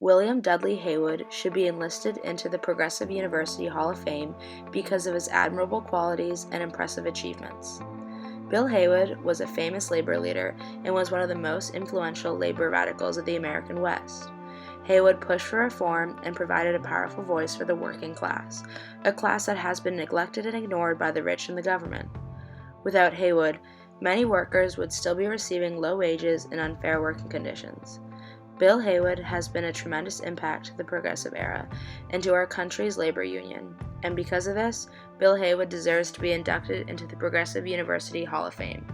William Dudley Haywood should be enlisted into the Progressive University Hall of Fame because of his admirable qualities and impressive achievements. Bill Haywood was a famous labor leader and was one of the most influential labor radicals of the American West. Haywood pushed for reform and provided a powerful voice for the working class, a class that has been neglected and ignored by the rich and the government. Without Haywood, many workers would still be receiving low wages and unfair working conditions. Bill Haywood has been a tremendous impact to the progressive era and to our country's labor union, and because of this, Bill Haywood deserves to be inducted into the Progressive University Hall of Fame.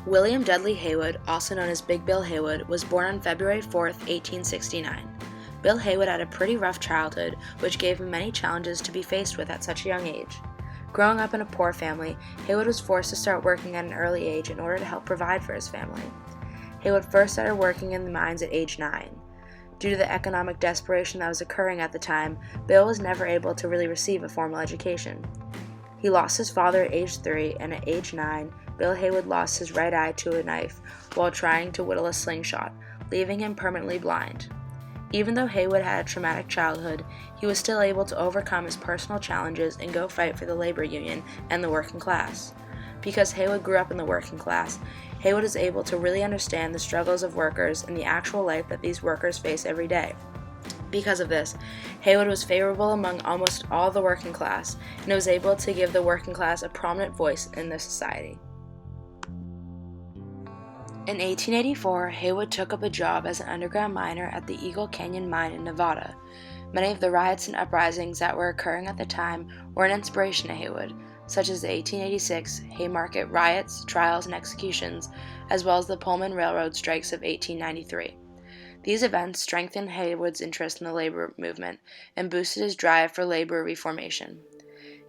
William Dudley Haywood, also known as Big Bill Haywood, was born on February 4, 1869. Bill Haywood had a pretty rough childhood, which gave him many challenges to be faced with at such a young age. Growing up in a poor family, Haywood was forced to start working at an early age in order to help provide for his family. Haywood first started working in the mines at age 9. Due to the economic desperation that was occurring at the time, Bill was never able to really receive a formal education. He lost his father at age 3, and at age 9, Bill Haywood lost his right eye to a knife while trying to whittle a slingshot, leaving him permanently blind. Even though Haywood had a traumatic childhood, he was still able to overcome his personal challenges and go fight for the labor union and the working class. Because Haywood grew up in the working class, Haywood is able to really understand the struggles of workers and the actual life that these workers face every day. Because of this, Haywood was favorable among almost all the working class and was able to give the working class a prominent voice in the society. In 1884, Haywood took up a job as an underground miner at the Eagle Canyon mine in Nevada. Many of the riots and uprisings that were occurring at the time were an inspiration to Haywood, such as the 1886 Haymarket riots, trials, and executions, as well as the Pullman Railroad strikes of 1893. These events strengthened Haywood's interest in the labor movement and boosted his drive for labor reformation.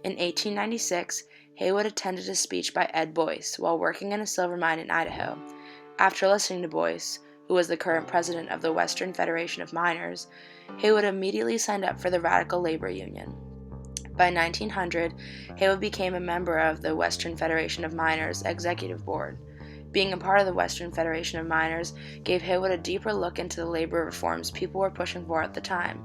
In 1896, Haywood attended a speech by Ed Boyce while working in a silver mine in Idaho. After listening to Boyce, who was the current president of the Western Federation of Miners, Haywood immediately signed up for the Radical Labor Union. By 1900, Haywood became a member of the Western Federation of Miners Executive Board. Being a part of the Western Federation of Miners gave Haywood a deeper look into the labor reforms people were pushing for at the time.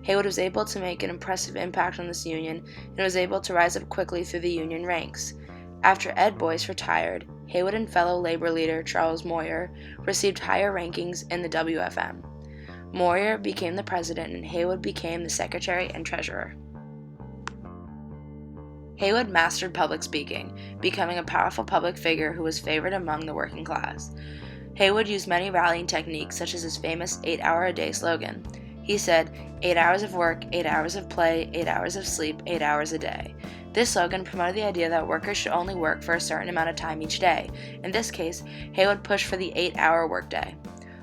Haywood was able to make an impressive impact on this union and was able to rise up quickly through the union ranks. After Ed Boyce retired, Haywood and fellow labor leader Charles Moyer received higher rankings in the WFM. Moyer became the president and Haywood became the secretary and treasurer. Haywood mastered public speaking, becoming a powerful public figure who was favored among the working class. Haywood used many rallying techniques such as his famous 8-hour-a-day slogan. He said, 8 hours of work, 8 hours of play, 8 hours of sleep, 8 hours a day. This slogan promoted the idea that workers should only work for a certain amount of time each day. In this case, Haywood pushed for the 8-hour workday.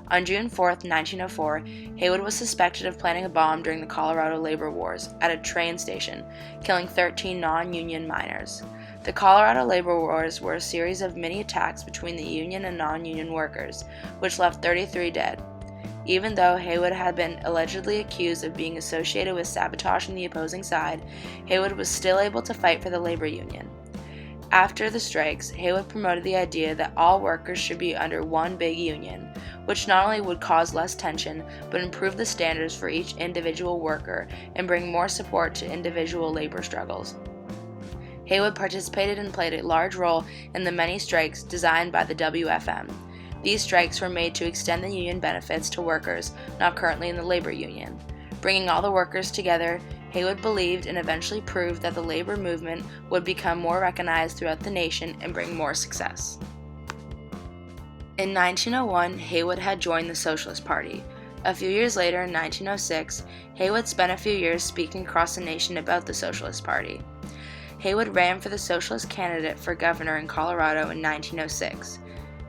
On June 4, 1904, Haywood was suspected of planting a bomb during the Colorado labor wars at a train station, killing 13 non-union miners. The Colorado labor wars were a series of mini attacks between the union and non-union workers, which left 33 dead. Even though Haywood had been allegedly accused of being associated with sabotaging the opposing side, Haywood was still able to fight for the labor union. After the strikes, Haywood promoted the idea that all workers should be under one big union, which not only would cause less tension, but improve the standards for each individual worker and bring more support to individual labor struggles. Haywood participated and played a large role in the many strikes designed by the WFM. These strikes were made to extend the union benefits to workers not currently in the labor union. Bringing all the workers together, Haywood believed and eventually proved that the labor movement would become more recognized throughout the nation and bring more success. In 1901, Haywood had joined the Socialist Party. A few years later, in 1906, Haywood spent a few years speaking across the nation about the Socialist Party. Haywood ran for the Socialist candidate for governor in Colorado in 1906.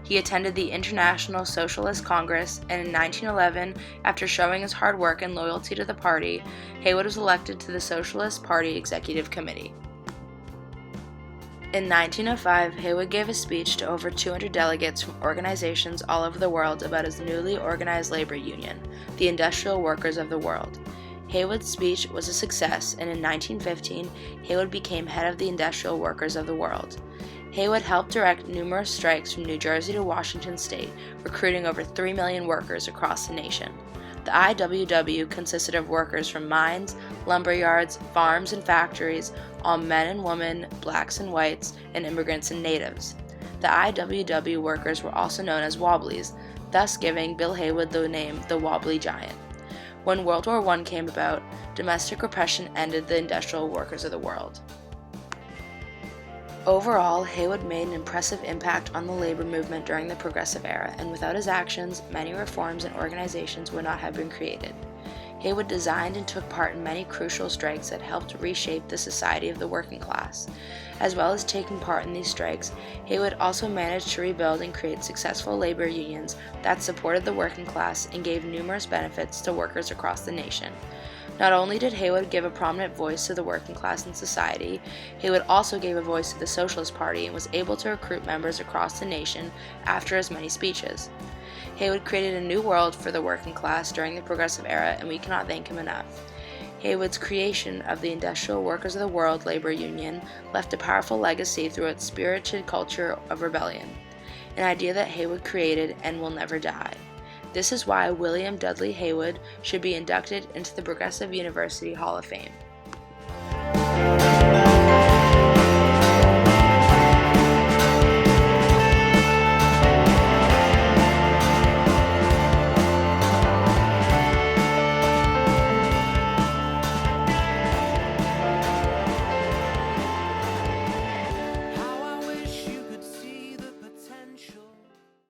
He attended the International Socialist Congress, and in 1911, after showing his hard work and loyalty to the party, Haywood was elected to the Socialist Party Executive Committee. In 1905, Haywood gave a speech to over 200 delegates from organizations all over the world about his newly organized labor union, the Industrial Workers of the World. Haywood's speech was a success, and in 1915, Haywood became head of the Industrial Workers of the World. Haywood helped direct numerous strikes from New Jersey to Washington state, recruiting over 3 million workers across the nation. The IWW consisted of workers from mines, lumber yards, farms, and factories, all men and women, blacks and whites, and immigrants and natives. The IWW workers were also known as Wobblies, thus giving Bill Haywood the name the Wobbly Giant. When World War I came about, domestic repression ended the industrial workers of the world. Overall, Haywood made an impressive impact on the labor movement during the Progressive Era, and without his actions, many reforms and organizations would not have been created. Haywood designed and took part in many crucial strikes that helped reshape the society of the working class. As well as taking part in these strikes, Haywood also managed to rebuild and create successful labor unions that supported the working class and gave numerous benefits to workers across the nation. Not only did Haywood give a prominent voice to the working class in society, Haywood also gave a voice to the Socialist Party and was able to recruit members across the nation after his many speeches. Haywood created a new world for the working class during the Progressive Era, and we cannot thank him enough. Haywood's creation of the Industrial Workers of the World Labor Union left a powerful legacy through its spirited culture of rebellion, an idea that Haywood created and will never die. This is why William Dudley Haywood should be inducted into the Progressive University Hall of Fame.